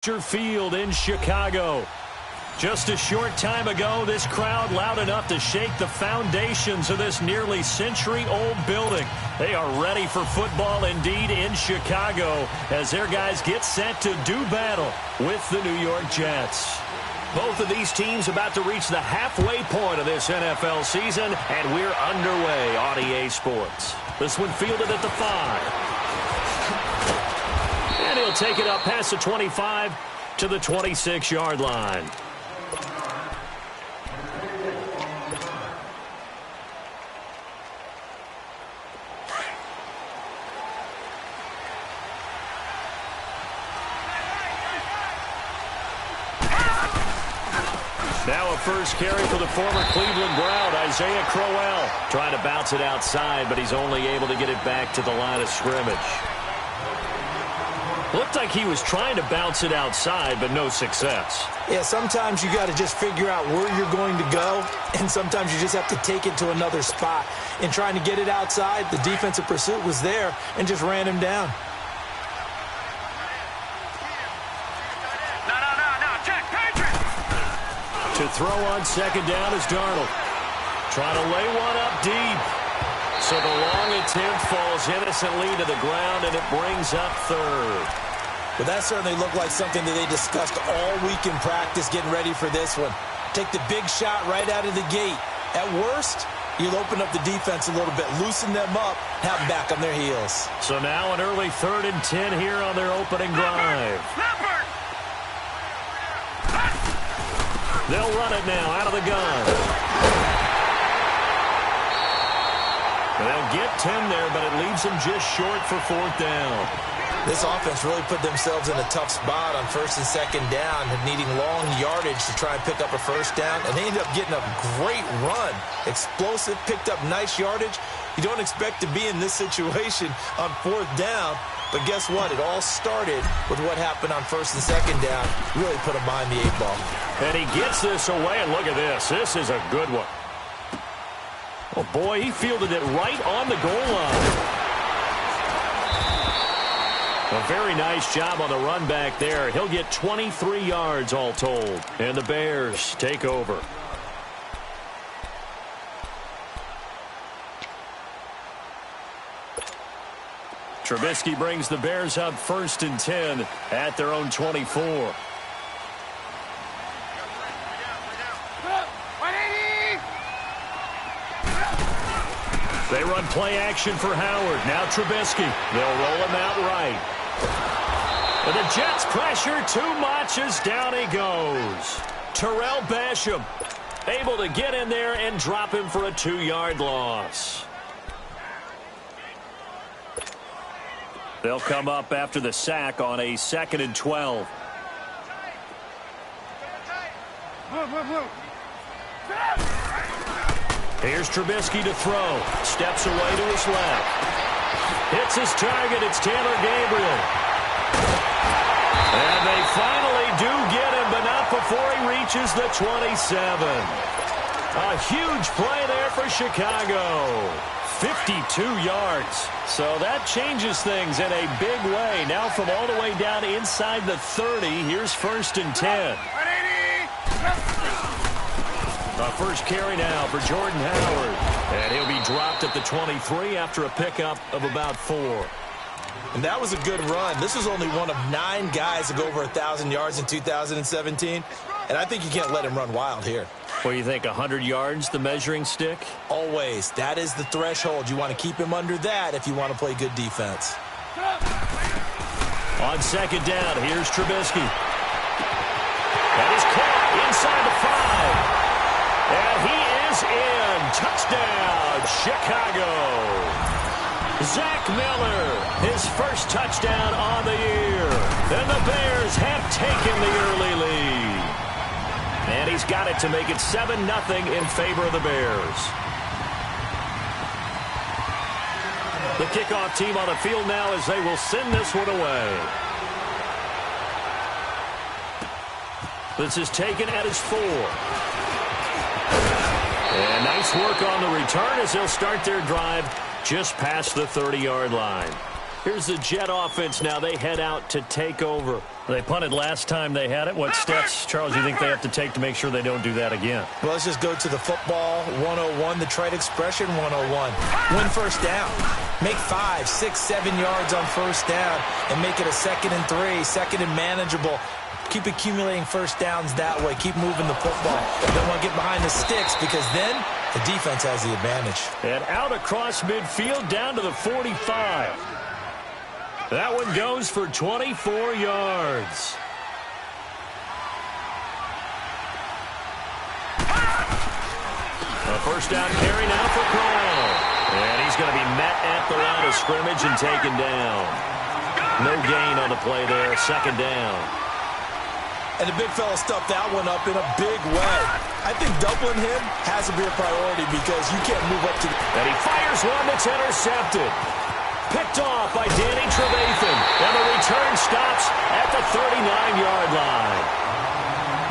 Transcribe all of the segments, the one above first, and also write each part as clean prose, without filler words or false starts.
Field in Chicago. Just a short time ago, this crowd loud enough to shake the foundations of this nearly century-old building. They are ready for football indeed in Chicago as their guys get set to do battle with the New York Jets. Both of these teams about to reach the halfway point of this NFL season, and we're underway on EA Sports. This one fielded at the 5. And he'll take it up past the 25 to the 26-yard line. Now a first carry for the former Cleveland Brown, Isaiah Crowell. Trying to bounce it outside, but he's only able to get it back to the line of scrimmage. Looked like he was trying to bounce it outside, but no success. Yeah, sometimes you got to just figure out where you're going to go, and sometimes you just have to take it to another spot. In trying to get it outside, the defensive pursuit was there and just ran him down. To throw on second down is Darnold. Trying to lay one up deep. So the long attempt falls innocently to the ground, and it brings up third. But that certainly looked like something that they discussed all week in practice getting ready for this one. Take the big shot right out of the gate. At worst, you'll open up the defense a little bit, loosen them up, have them back on their heels. So now an early 3rd and 10 here on their opening drive. They'll run it now out of the gun. They'll get 10 there, but it leaves them just short for 4th down. This offense really put themselves in a tough spot on 1st and 2nd down, needing long yardage to try and pick up a first down, and they ended up getting a great run. Explosive, picked up nice yardage. You don't expect to be in this situation on 4th down, but guess what? It all started with what happened on 1st and 2nd down. Really put them behind the 8 ball. And he gets this away, and look at this. This is a good one. Oh, boy, he fielded it right on the goal line. A very nice job on the run back there. He'll get 23 yards all told. And the Bears take over. Trubisky brings the Bears up 1st and 10 at their own 24. They run play action for Howard. Now Trubisky. They'll roll him out right. And the Jets pressure too much as down he goes. Terrell Basham able to get in there and drop him for a 2-yard loss. They'll come up after the sack on a 2nd and 12. Here's Trubisky to throw. Steps away to his left. Hits his target. It's Taylor Gabriel. And they finally do get him, but not before he reaches the 27. A huge play there for Chicago. 52 yards. So that changes things in a big way. Now from all the way down inside the 30, here's 1st and 10. The first carry now for Jordan Howard. And he'll be dropped at the 23 after a pickup of about 4. And that was a good run. This is only one of 9 guys to go over 1,000 yards in 2017. And I think you can't let him run wild here. Well, you think 100 yards, the measuring stick? Always. That is the threshold. You want to keep him under that if you want to play good defense. On 2nd down, here's Trubisky. That is caught inside the 5. And he is in. Touchdown, Chicago. Zach Miller, his first touchdown on the year. And the Bears have taken the early lead. And he's got it to make it 7-0 in favor of the Bears. The kickoff team on the field now as they will send this one away. This is taken at his 4. And nice work on the return as they'll start their drive just past the 30-yard line. Here's the Jet offense now. They head out to take over. They punted last time they had it. What steps, Charles, do you think they have to take to make sure they don't do that again? Well, let's just go to the football 101, the trite expression 101. Win first down. Make 5, 6, 7 yards on first down and make it a 2nd and 3, 2nd and manageable. Keep accumulating first downs that way. Keep moving the football. You don't want to get behind the sticks because then the defense has the advantage. And out across midfield down to the 45. That one goes for 24 yards. A first down carry now for Crow. And he's going to be met at the line of scrimmage and taken down. No gain on the play there. 2nd down. And the big fella stuffed that one up in a big way. I think doubling him has to be a priority because you can't move up to the... And he fires one that's intercepted. Picked off by Danny Trevathan. And the return stops at the 39-yard line.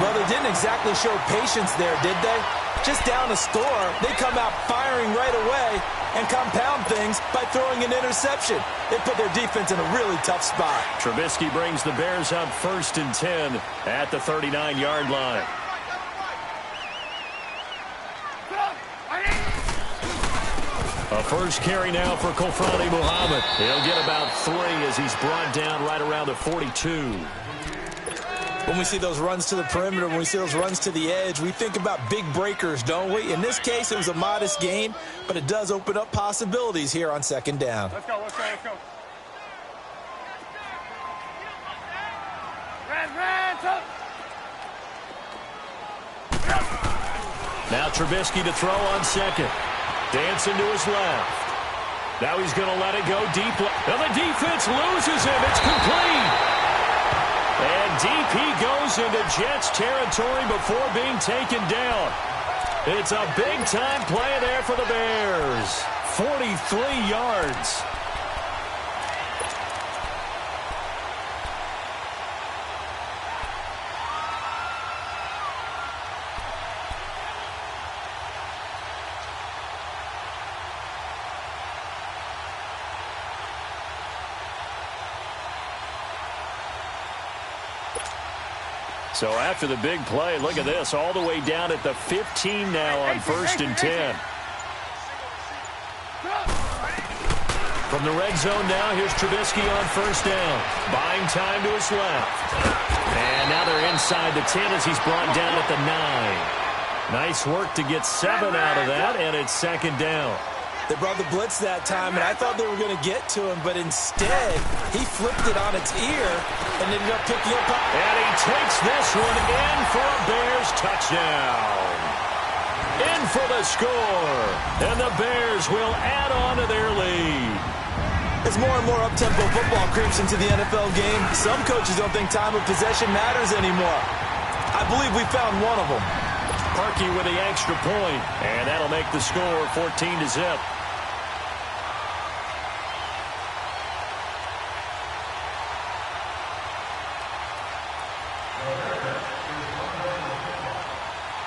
Well, they didn't exactly show patience there, did they? Just down a score, they come out firing right away and compound things by throwing an interception. They put their defense in a really tough spot. Trubisky brings the Bears up 1st and 10 at the 39-yard line. A first carry now for Kofrani Muhammad. He'll get about 3 as he's brought down right around the 42. When we see those runs to the perimeter, when we see those runs to the edge, we think about big breakers, don't we? In this case, it was a modest gain, but it does open up possibilities here on 2nd down. Let's go, let's go, let's go. Now Trubisky to throw on 2nd. Dancing to his left. Now he's going to let it go deep. And the defense loses him. It's complete. And DP goes into Jets territory before being taken down. It's a big-time play there for the Bears. 43 yards. So after the big play, look at this, all the way down at the 15 now on 1st and 10. From the red zone now, here's Trubisky on 1st down. Buying time to his left. And now they're inside the 10 as he's brought down at the 9. Nice work to get 7 out of that, and it's 2nd down. They brought the blitz that time, and I thought they were going to get to him, but instead, he flipped it on its ear and ended up picking up. And he takes this one in for a Bears touchdown. In for the score. And the Bears will add on to their lead. As more and more up-tempo football creeps into the NFL game, some coaches don't think time of possession matters anymore. I believe we found one of them. Parkey with the extra point, and that'll make the score 14-0.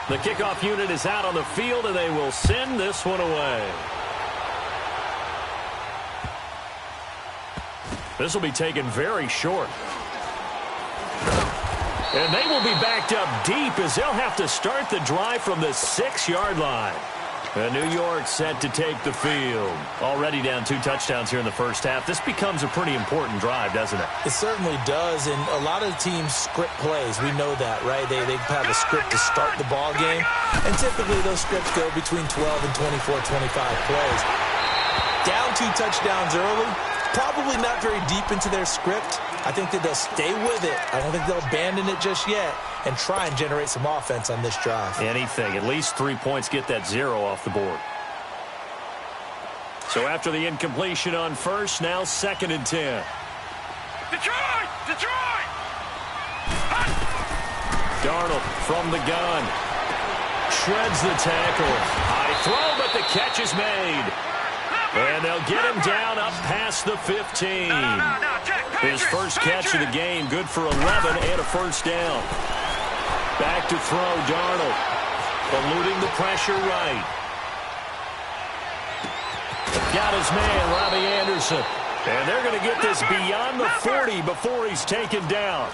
The kickoff unit is out on the field, and they will send this one away. This will be taken very short. And they will be backed up deep as they'll have to start the drive from the 6-yard line. And New York set to take the field. Already down 2 touchdowns here in the first half. This becomes a pretty important drive, doesn't it? It certainly does, and a lot of the teams script plays. We know that, right? They have a script to start the ball game, and typically those scripts go between 12 and 24, 25 plays. Down 2 touchdowns early, probably not very deep into their script. I think that they'll stay with it. I don't think they'll abandon it just yet and try and generate some offense on this drive. Anything. At least 3 points, get that 0 off the board. So after the incompletion on first, now 2nd and 10. Detroit! Detroit! Darnold from the gun. Shreds the tackle. High throw, but the catch is made. And they'll get him down up past the 15. His first catch of the game, good for 11 and a first down. Back to throw, Darnold. Eluding the pressure right. Got his man, Robbie Anderson. And they're going to get this beyond the 40 before he's taken down.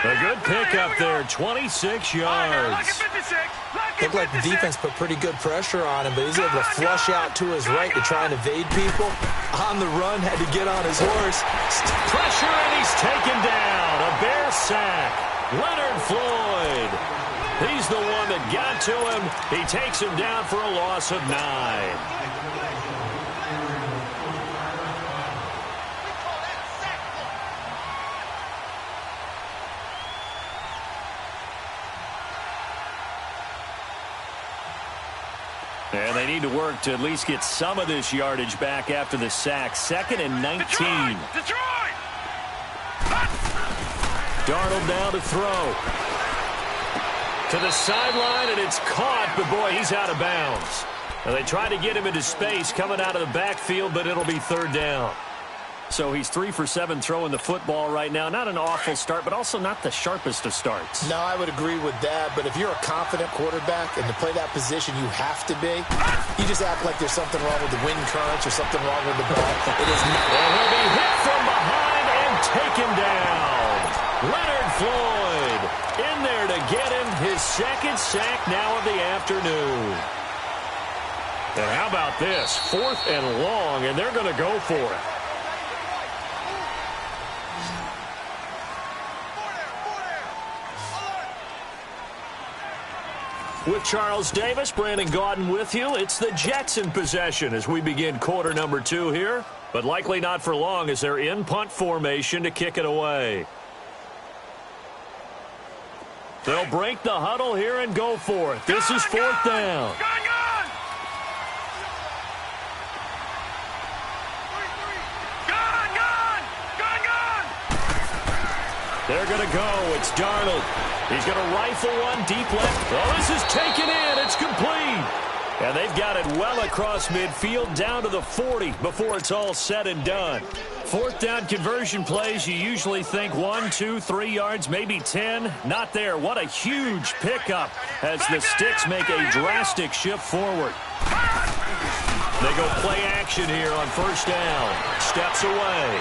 A good pickup there, 26 yards. Looked like the defense put pretty good pressure on him, but he's able to flush out to his right to try and evade people. On the run, had to get on his horse. Pressure, and he's taken down. A Bear sack. Leonard Floyd. He's the one that got to him. He takes him down for a loss of 9. And they need to work to at least get some of this yardage back after the sack. 2nd and 19. Detroit! Darnold now to throw. To the sideline, and it's caught, but boy, he's out of bounds. Now, they try to get him into space coming out of the backfield, but it'll be 3rd down. So he's 3 for 7 throwing the football right now. Not an awful start, but also not the sharpest of starts. No, I would agree with that. But if you're a confident quarterback and to play that position, you have to be. You just act like there's something wrong with the wind currents or something wrong with the ball. It is not. And he'll be hit from behind and taken down. Leonard Floyd in there to get him his 2nd sack now of the afternoon. And how about this? 4th and long, and they're going to go for it. With Charles Davis, Brandon Gaudin with you. It's the Jets in possession as we begin quarter number 2 here. But likely not for long as they're in punt formation to kick it away. They'll break the huddle here and go for it. This is 4th down. They're going to go. It's Darnold. He's going to rifle one deep left. Oh, this is taken in. It's complete. And they've got it well across midfield down to the 40 before it's all said and done. 4th down conversion plays, you usually think 1, 2, 3 yards, maybe 10. Not there. What a huge pickup as the Sticks make a drastic shift forward. They go play action here on 1st down. Steps away.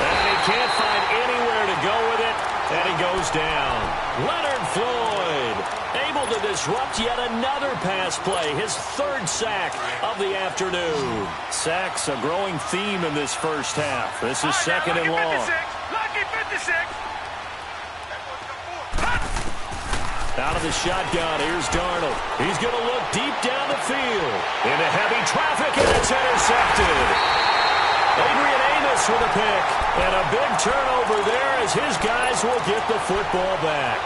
And he can't find anywhere to go with it, and he goes down. Leonard Floyd able to disrupt yet another pass play, his 3rd sack of the afternoon. Sacks a growing theme in this first half. This is 2nd and long. Lucky 56. Out of the shotgun, here's Darnold. He's going to look deep down the field. Into heavy traffic, and it's intercepted. Adrian Amos with a pick, and a big turnover there as his guys will get the football back.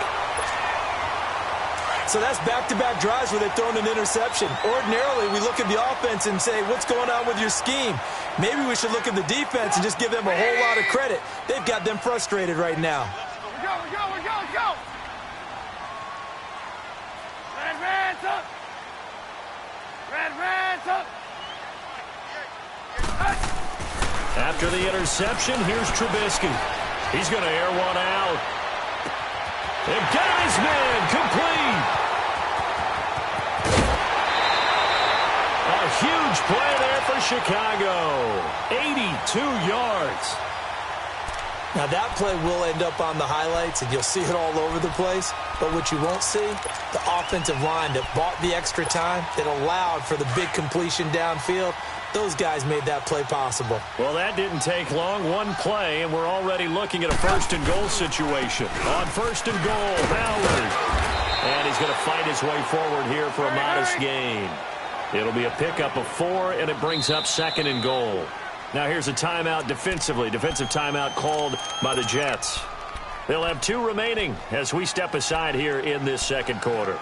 So that's back-to-back drives where they've thrown an interception. Ordinarily, we look at the offense and say, what's going on with your scheme? Maybe we should look at the defense and just give them a whole lot of credit. They've got them frustrated right now. We go. Red's up. Red's up. After the interception, here's Trubisky. He's going to air one out. They've got his man complete. A huge play there for Chicago. 82 yards. Now that play will end up on the highlights, and you'll see it all over the place. But what you won't see, the offensive line that bought the extra time, that allowed for the big completion downfield. Those guys made that play possible. Well, that didn't take long. One play, and we're already looking at a 1st and goal situation. On 1st and goal, Howard. And he's going to fight his way forward here for a modest gain. It'll be a pickup of 4, and it brings up 2nd and goal. Now here's a timeout defensively. Defensive timeout called by the Jets. They'll have 2 remaining as we step aside here in this 2nd quarter.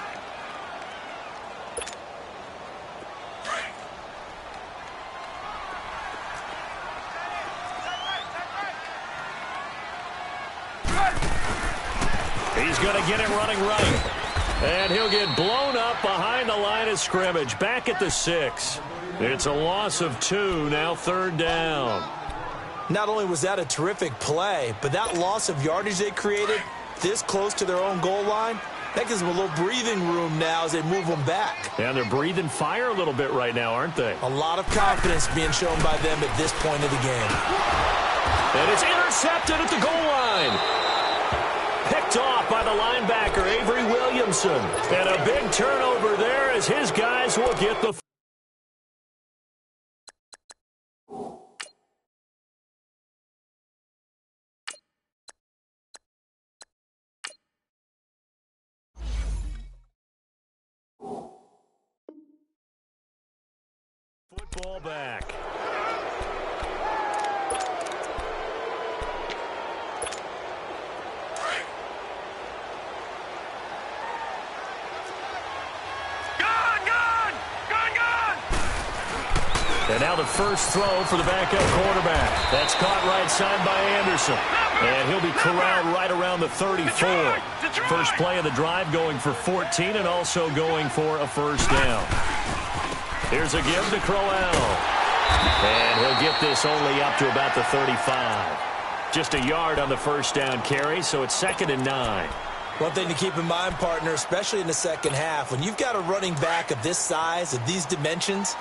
He's going to get it running right. And he'll get blown up behind the line of scrimmage. Back at the 6. It's a loss of 2, now 3rd down. Not only was that a terrific play, but that loss of yardage they created this close to their own goal line, That gives them a little breathing room now as they move them back. And they're breathing fire a little bit right now, aren't they? A lot of confidence being shown by them at this point of the game. And it's intercepted at the goal line. Picked off by the linebacker, Avery Williamson. And a big turnover there as his guys will get the football back. And now the first throw for the backup quarterback. That's caught right side by Anderson. And he'll be corralled right around the 34. First play of the drive going for 14 and also going for a first down. Here's a give to Crowell. And he'll get this only up to about the 35. Just a yard on the first down carry, so it's 2nd and 9. One thing to keep in mind, partner, especially in the second half, when you've got a running back of this size, of these dimensions,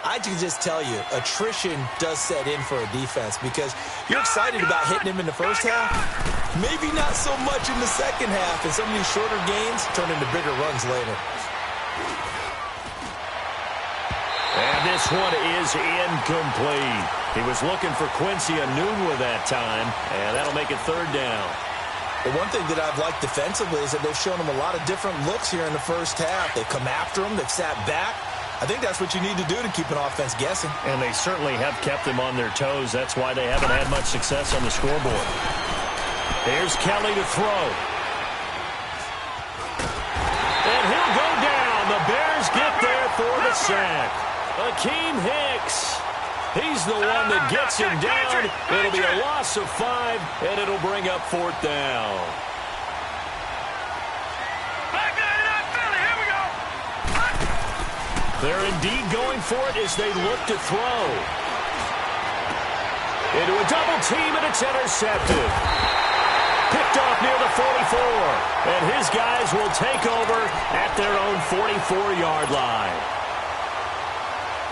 I can just tell you, attrition does set in for a defense because you're excited about hitting him in the first half. Maybe not so much in the second half, and some of these shorter gains turn into bigger runs later. And this one is incomplete. He was looking for Quincy Enunwa that time, and that'll make it 3rd down. The one thing that I've liked defensively is that they've shown him a lot of different looks here in the first half. They've come after him. They've sat back. I think that's what you need to do to keep an offense guessing. And they certainly have kept them on their toes. That's why they haven't had much success on the scoreboard. Here's Kelly to throw. And he'll go down. The Bears get there for the sack. Akeem Hicks. He's the one that gets him down. It'll be a loss of 5, and it'll bring up 4th down. They're indeed going for it as they look to throw. Into a double team, and it's intercepted. Picked off near the 44. And his guys will take over at their own 44-yard line.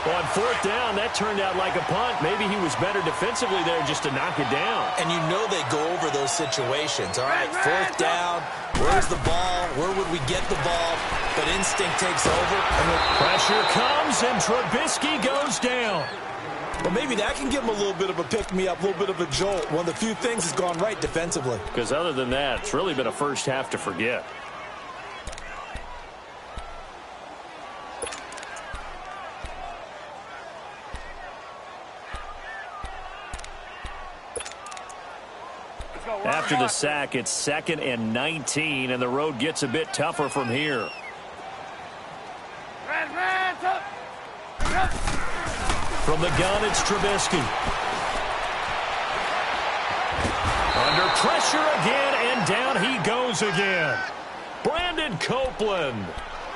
On 4th down, that turned out like a punt. Maybe he was better defensively there just to knock it down. And you know they go over those situations. All right, 4th down. Where's the ball? Where would we get the ball? But instinct takes over. And pressure comes, and Trubisky goes down. Well, maybe that can give him a little bit of a pick-me-up, a little bit of a jolt. One of the few things that's gone right defensively. Because other than that, it's really been a first half to forget. After the sack, it's 2nd and 19, and the road gets a bit tougher from here. From the gun, it's Trubisky. Under pressure again, and down he goes again. Brandon Copeland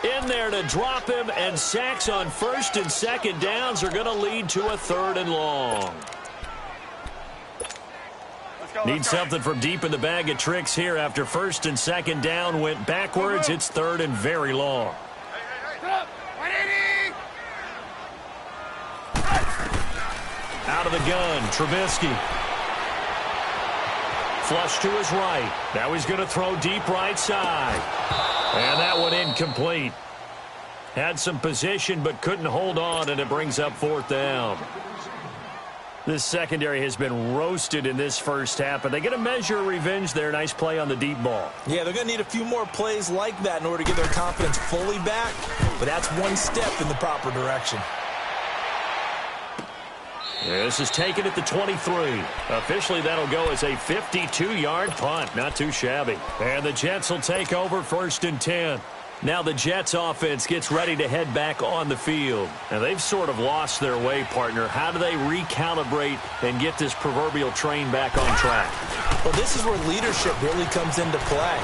in there to drop him, and sacks on 1st and 2nd downs are going to lead to a 3rd and long. Need something from deep in the bag of tricks here after 1st and 2nd down went backwards. It's 3rd and very long. Out of the gun, Trubisky. Flush to his right. Now he's going to throw deep right side. And that one incomplete. Had some position but couldn't hold on, and it brings up 4th down. This secondary has been roasted in this first half, but they get a measure of revenge there. Nice play on the deep ball. Yeah, they're going to need a few more plays like that in order to get their confidence fully back, but that's one step in the proper direction. This is taken at the 23. Officially, that'll go as a 52-yard punt. Not too shabby. And the Jets will take over 1st and 10. Now the Jets offense gets ready to head back on the field. Now they've sort of lost their way, partner. How do they recalibrate and get this proverbial train back on track? Well, this is where leadership really comes into play.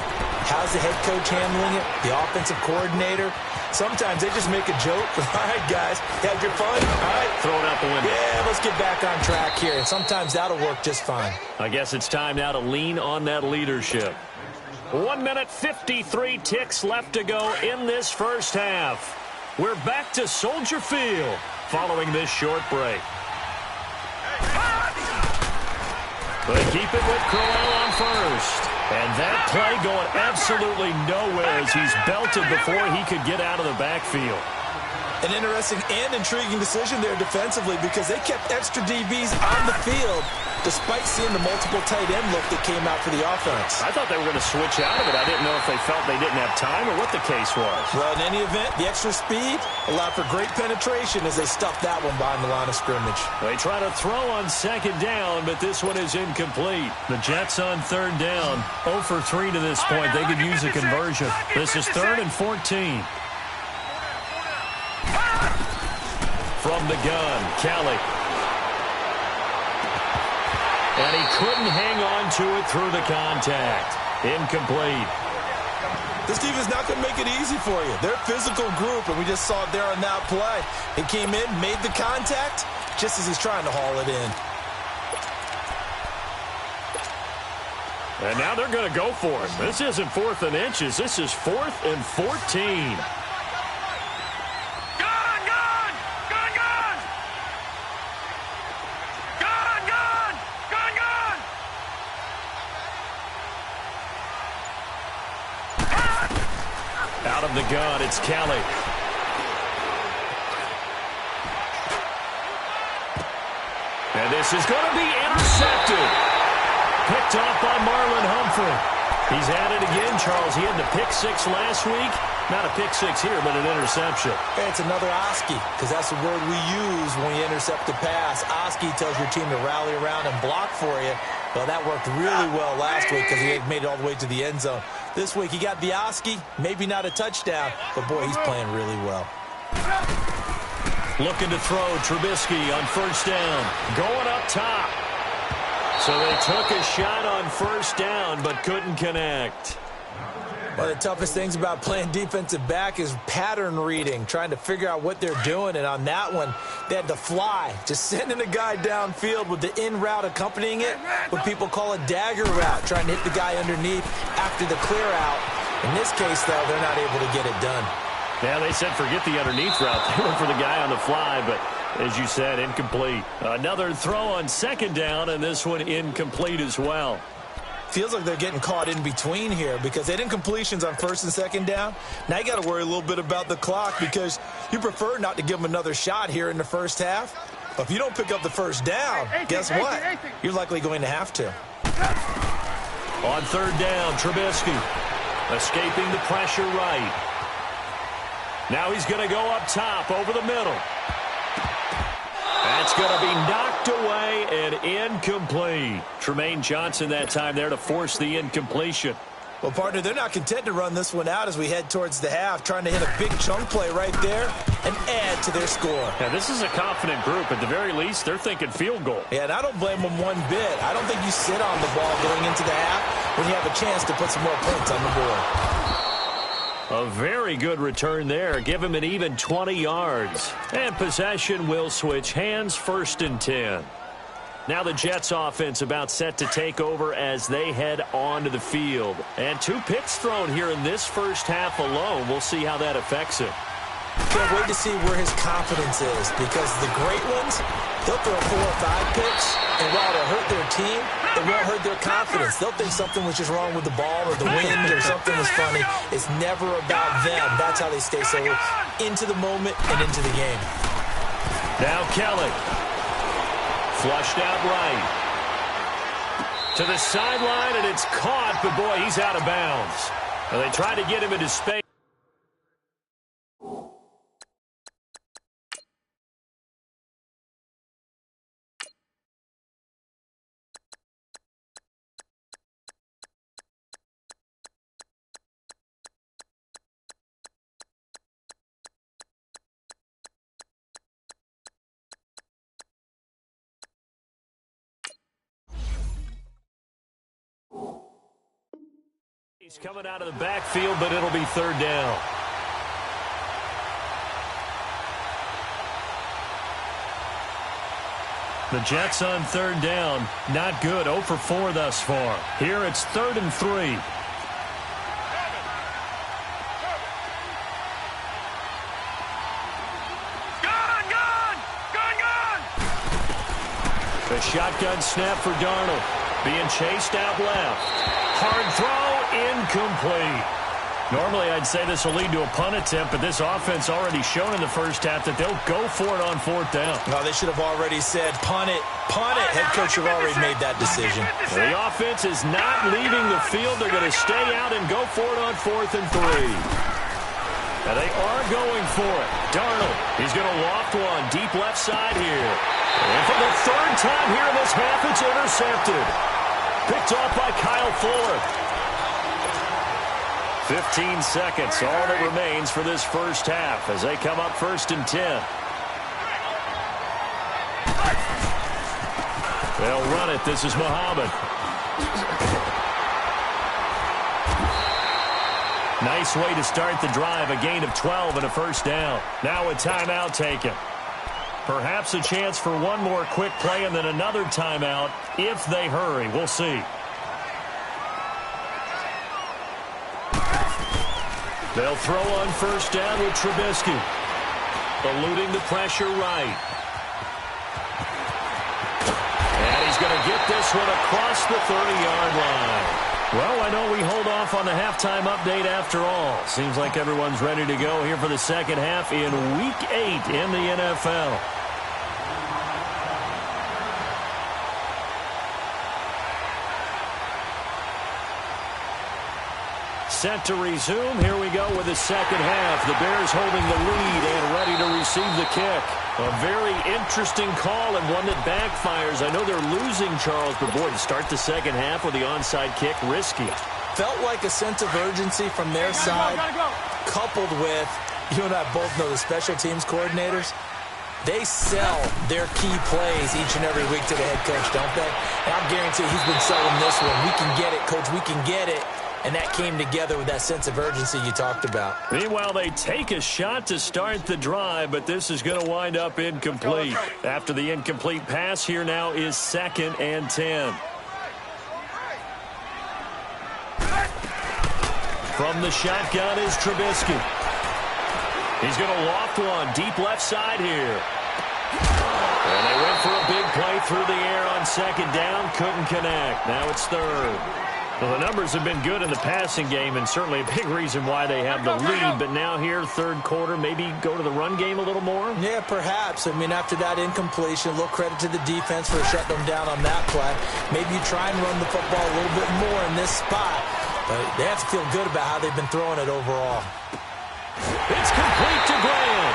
How's the head coach handling it? The offensive coordinator? Sometimes they just make a joke. All right, guys, had your fun? All right. Throw it out the window. Yeah, let's get back on track here. And sometimes that'll work just fine. I guess it's time now to lean on that leadership. 1 minute 53 ticks left to go in this first half. We're back to Soldier Field following this short break. They keep it with Crowell on first. And that play going absolutely nowhere as he's belted before he could get out of the backfield. An interesting and intriguing decision there defensively because they kept extra DBs on the field despite seeing the multiple tight end look that came out for the offense. I thought they were going to switch out of it. I didn't know if they felt they didn't have time or what the case was. Well, in any event, the extra speed allowed for great penetration as they stuffed that one behind the line of scrimmage. They try to throw on second down, but this one is incomplete. The Jets on third down, 0 for 3 to this point. They could use a conversion. This is 3rd and 14. From the gun, Kelly. And he couldn't hang on to it through the contact. Incomplete. This team is not going to make it easy for you. They're a physical group, and we just saw it there on that play. He came in, made the contact, just as he's trying to haul it in. And now they're going to go for it. This isn't 4th and inches. This is 4th and 14. Out of the gun, it's Kelly. And this is going to be intercepted. Picked off by Marlon Humphrey. He's at it again, Charles. He had the pick 6 last week. Not a pick 6 here, but an interception. Hey, it's another Oski, because that's the word we use when you intercept a pass. Oski tells your team to rally around and block for you. Well, that worked really well last week because he had made it all the way to the end zone. This week, he got the Oski, maybe not a touchdown, but, boy, he's playing really well. Looking to throw, Trubisky on first down. Going up top. So they took a shot on first down, but couldn't connect. One of the toughest things about playing defensive back is pattern reading, trying to figure out what they're doing. And on that one, they had to fly, just sending a guy downfield with the in route accompanying it, what people call a dagger route, trying to hit the guy underneath after the clear out. In this case, though, they're not able to get it done. Yeah, they said forget the underneath route. They went for the guy on the fly, but as you said, incomplete. Another throw on second down, and this one incomplete as well. Feels like they're getting caught in between here because they had incompletions on first and second down. Now you got to worry a little bit about the clock because you prefer not to give them another shot here in the first half. But if you don't pick up the first down, guess what? You're likely going to have to. On third down, Trubisky escaping the pressure right. Now he's going to go up top over the middle. That's going to be knocked away and incomplete. Tremaine Johnson that time there to force the incompletion. Well, partner, they're not content to run this one out as we head towards the half, trying to hit a big chunk play right there and add to their score. Yeah, this is a confident group. At the very least, they're thinking field goal. Yeah, and I don't blame them one bit. I don't think you sit on the ball going into the half when you have a chance to put some more points on the board. A very good return there. Give him an even 20 yards. And possession will switch hands, 1st and 10. Now the Jets offense about set to take over as they head onto the field. And 2 picks thrown here in this first half alone. We'll see how that affects him. Can't wait to see where his confidence is because the great ones, they'll throw 4 or 5 picks, and while it'll hurt their team, it won't hurt their confidence. They'll think something was just wrong with the ball or the wind or something was funny. It's never about them. That's how they stay so into the moment and into the game. Now Kelly. Flushed out right. To the sideline, and it's caught, but boy, he's out of bounds. Well, they tried to get him into space. He's coming out of the backfield, but it'll be third down. The Jets on third down. Not good. 0 for 4 thus far. Here it's 3rd and 3. The shotgun snap for Darnold. Being chased out left. Hard throw, incomplete. Normally, I'd say this will lead to a punt attempt, but this offense already shown in the first half that they'll go for it on fourth down. No, they should have already said, punt it, punt it. Head coach should have already made that decision. The offense is not leaving the field. They're going to stay out and go for it on 4th and 3. And they are going for it. Darnold, he's going to loft one deep left side here. And for the third time here in this half, it's intercepted. Picked off by Kyle Fuller. 15 seconds, all that remains for this first half as they come up 1st and 10. They'll run it. This is Muhammad. Nice way to start the drive. A gain of 12 and a first down. Now a timeout taken. Perhaps a chance for one more quick play and then another timeout if they hurry. We'll see. They'll throw on first down with Trubisky. Eluding the pressure right. And he's going to get this one across the 30-yard line. Well, I know we hold off on the halftime update after all. Seems like everyone's ready to go here for the second half in Week 8 in the NFL. Set to resume. Here we go with the second half. The Bears holding the lead and ready to receive the kick. A very interesting call and one that backfires. I know they're losing, Charles, but boy, to start the second half with the onside kick, risky. Felt like a sense of urgency from their side, coupled with, you and I both know the special teams coordinators. They sell their key plays each and every week to the head coach, don't they? And I'm guaranteed he's been selling this one. We can get it, coach. We can get it. And that came together with that sense of urgency you talked about. Meanwhile, they take a shot to start the drive, but this is going to wind up incomplete. After the incomplete pass, here now is 2nd and 10. From the shotgun is Trubisky. He's going to loft one deep left side here. And they went for a big play through the air on 2nd down. Couldn't connect. Now it's 3rd. Well, the numbers have been good in the passing game and certainly a big reason why they have the lead. But now here, 3rd quarter, maybe go to the run game a little more? Yeah, perhaps. I mean, after that incompletion, a little credit to the defense for shutting them down on that play. Maybe you try and run the football a little bit more in this spot. But they have to feel good about how they've been throwing it overall. It's complete to Graham.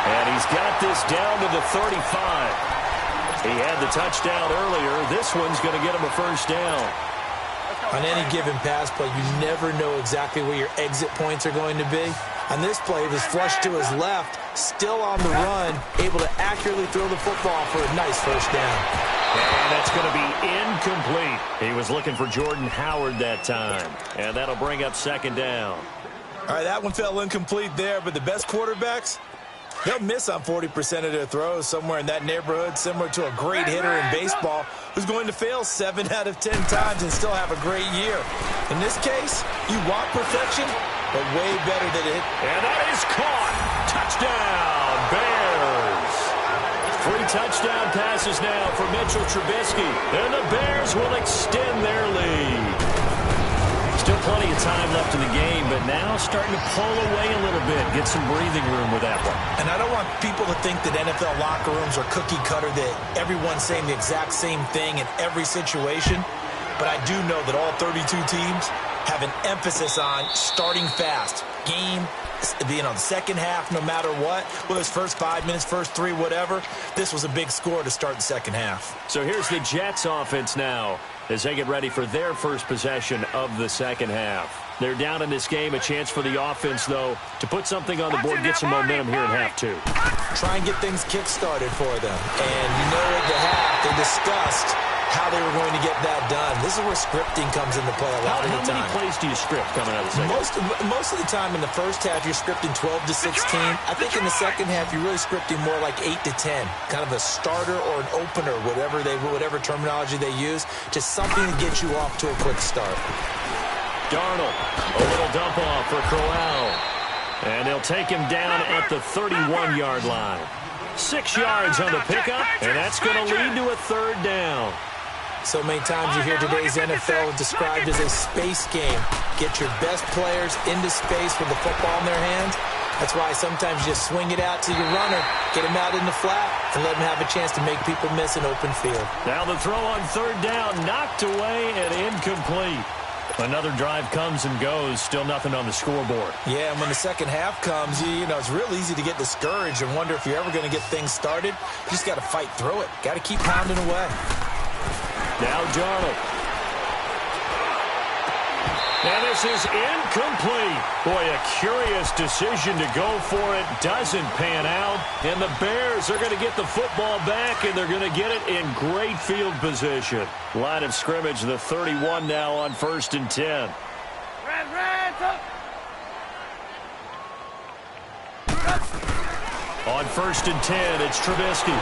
And he's got this down to the 35. He had the touchdown earlier. This one's going to get him a first down. On any given pass play, you never know exactly where your exit points are going to be. On this play, it was flushed to his left, still on the run, able to accurately throw the football for a nice first down. And that's going to be incomplete. He was looking for Jordan Howard that time. And that'll bring up 2nd down. All right, that one fell incomplete there, but the best quarterbacks, they'll miss on 40% of their throws, somewhere in that neighborhood, similar to a great hitter in baseball who's going to fail 7 out of 10 times and still have a great year. In this case, you want perfection, but way better than it. And that is caught. Touchdown, Bears. 3 touchdown passes now for Mitchell Trubisky. And the Bears will extend their lead. Still plenty of time left in the game, but now starting to pull away a little bit, get some breathing room with that one. And I don't want people to think that NFL locker rooms are cookie cutter, that everyone's saying the exact same thing in every situation. But I do know that all 32 teams have an emphasis on starting fast. Game, the second half, no matter what, whether it's first 5 minutes, first 3, whatever, this was a big score to start the second half. So here's the Jets offense now as they get ready for their first possession of the second half. They're down in this game. A chance for the offense, though, to put something on the board, get some momentum here in half 2. Try and get things kick-started for them. And you know at the half, they discussed how they were going to get that done. This is where scripting comes into play a lot of the time. How many plays do you script coming out of the second? Most of the time in the first half, you're scripting 12 to 16. I think in the second half, you're really scripting more like 8 to 10. Kind of a starter or an opener, whatever terminology they use, just something to get you off to a quick start. Darnold, a little dump off for Crowell. And they'll take him down at the 31-yard line. 6 yards on the pickup, and that's going to lead to a third down. So many times you hear today's NFL described as a space game. Get your best players into space with the football in their hands. That's why sometimes you just swing it out to your runner, get him out in the flat, and let him have a chance to make people miss an open field. Now the throw on third down, knocked away and incomplete. Another drive comes and goes, still nothing on the scoreboard. Yeah, and when the second half comes, you know, it's real easy to get discouraged and wonder if you're ever going to get things started. You just got to fight through it. Got to keep pounding away. Now Darnold. And this is incomplete. Boy, a curious decision to go for it. Doesn't pan out. And the Bears are going to get the football back, and they're going to get it in great field position. Line of scrimmage, the 31 now on 1st and 10. On 1st and 10, it's Trubisky.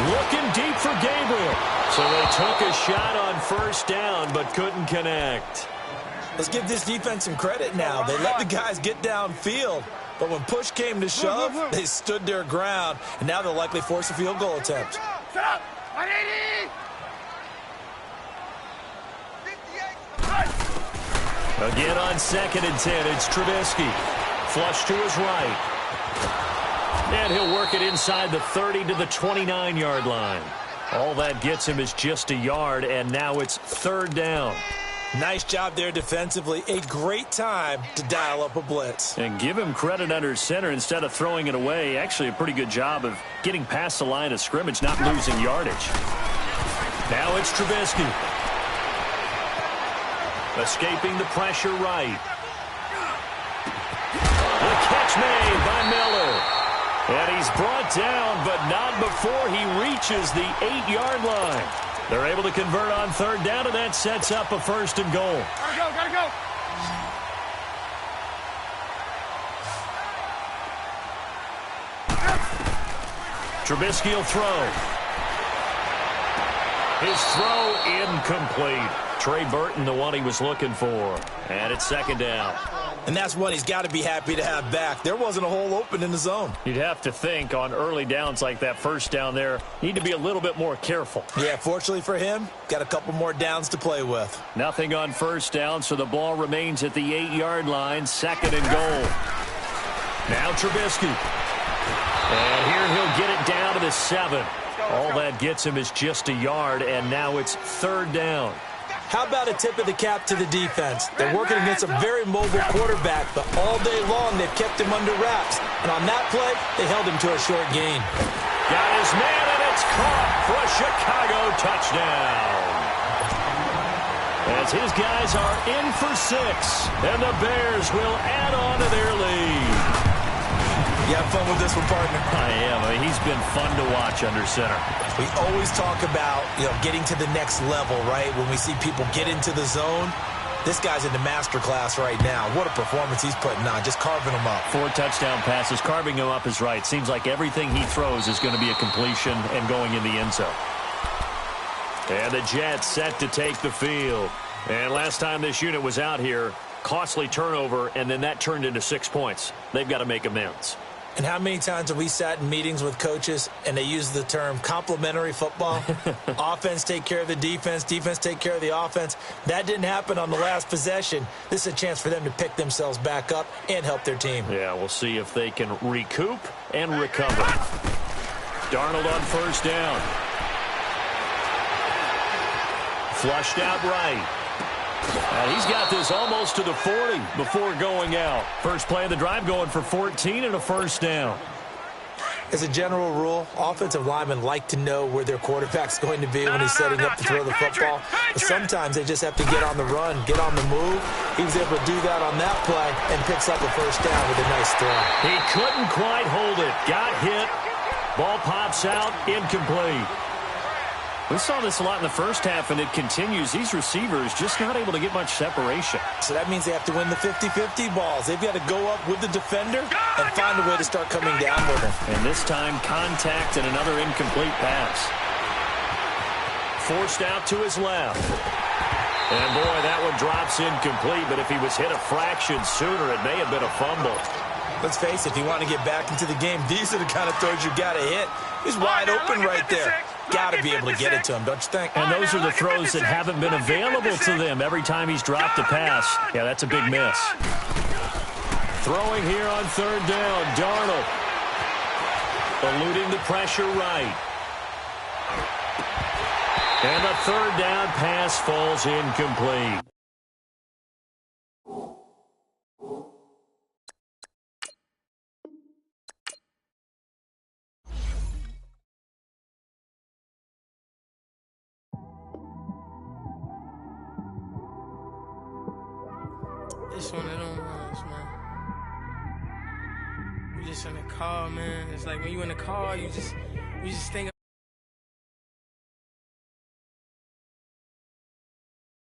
Looking deep for Gabriel. So they took a shot on first down, but couldn't connect. Let's give this defense some credit now. They let the guys get downfield, but when push came to shove, they stood their ground, and now they'll likely force a field goal attempt. Stop! 180! Again on 2nd and 10, it's Trubisky. Flush to his right. And he'll work it inside the 30 to the 29-yard line. All that gets him is just a yard, and now it's third down. Nice job there defensively. A great time to dial up a blitz. And give him credit under center instead of throwing it away. Actually, a pretty good job of getting past the line of scrimmage, not losing yardage. Now it's Trubisky. Escaping the pressure right. The catch made by Miller. And he's brought down, but not before he reaches the 8-yard line. They're able to convert on third down, and that sets up a 1st and goal. Gotta go! Trubisky will throw. His throw incomplete. Trey Burton, the one he was looking for. And it's 2nd down. And that's one he's got to be happy to have back. There wasn't a hole open in the zone. You'd have to think on early downs like that first down there, need to be a little bit more careful. Yeah, fortunately for him, got a couple more downs to play with. Nothing on first down, so the ball remains at the 8-yard line, 2nd and goal. Now Trubisky. And here he'll get it down to the 7. All that gets him is just a yard, and now it's third down. How about a tip of the cap to the defense? They're working against a very mobile quarterback, but all day long they've kept him under wraps. And on that play, they held him to a short gain. Got his man, and it's caught for a Chicago touchdown. As his guys are in for 6, and the Bears will add on to their lead. You have fun with this one, partner? I am. I mean, he's been fun to watch under center. We always talk about, getting to the next level, right? When we see people get into the zone, this guy's in the master class right now. What a performance he's putting on, just carving them up. 4 touchdown passes. Carving him up is right. Seems like everything he throws is going to be a completion and going in the end zone. And the Jets set to take the field. And last time this unit was out here, costly turnover, and then that turned into 6 points. They've got to make amends. And how many times have we sat in meetings with coaches and they use the term complementary football? Offense take care of the defense, defense take care of the offense. That didn't happen on the last possession. This is a chance for them to pick themselves back up and help their team. Yeah, we'll see if they can recoup and recover. Darnold on first down. Flushed out right. And he's got this almost to the 40 before going out. First play of the drive going for 14 and a first down. As a general rule, offensive linemen like to know where their quarterback's going to be when he's setting up to throw the football. But sometimes they just have to get on the run, get on the move. He was able to do that on that play and picks up a first down with a nice throw. He couldn't quite hold it. Got hit. Ball pops out. Incomplete. We saw this a lot in the first half, and it continues. These receivers just not able to get much separation. So that means they have to win the 50-50 balls. They've got to go up with the defender and find a way to start coming down with him. And this time, contact and another incomplete pass. Forced out to his left. And, boy, that one drops incomplete, but if he was hit a fraction sooner, it may have been a fumble. Let's face it, if you want to get back into the game, these are the kind of throws you got to hit. He's wide open right there. Got to be able to get it to him, don't you think? And those are the throws that haven't been available to them every time he's dropped a pass. Yeah, that's a big miss. Throwing here on third down, Darnold. Eluding the pressure right. And the third down pass falls incomplete. It's one of them ones, man. You just in the car, man. It's like when you in the car, you just think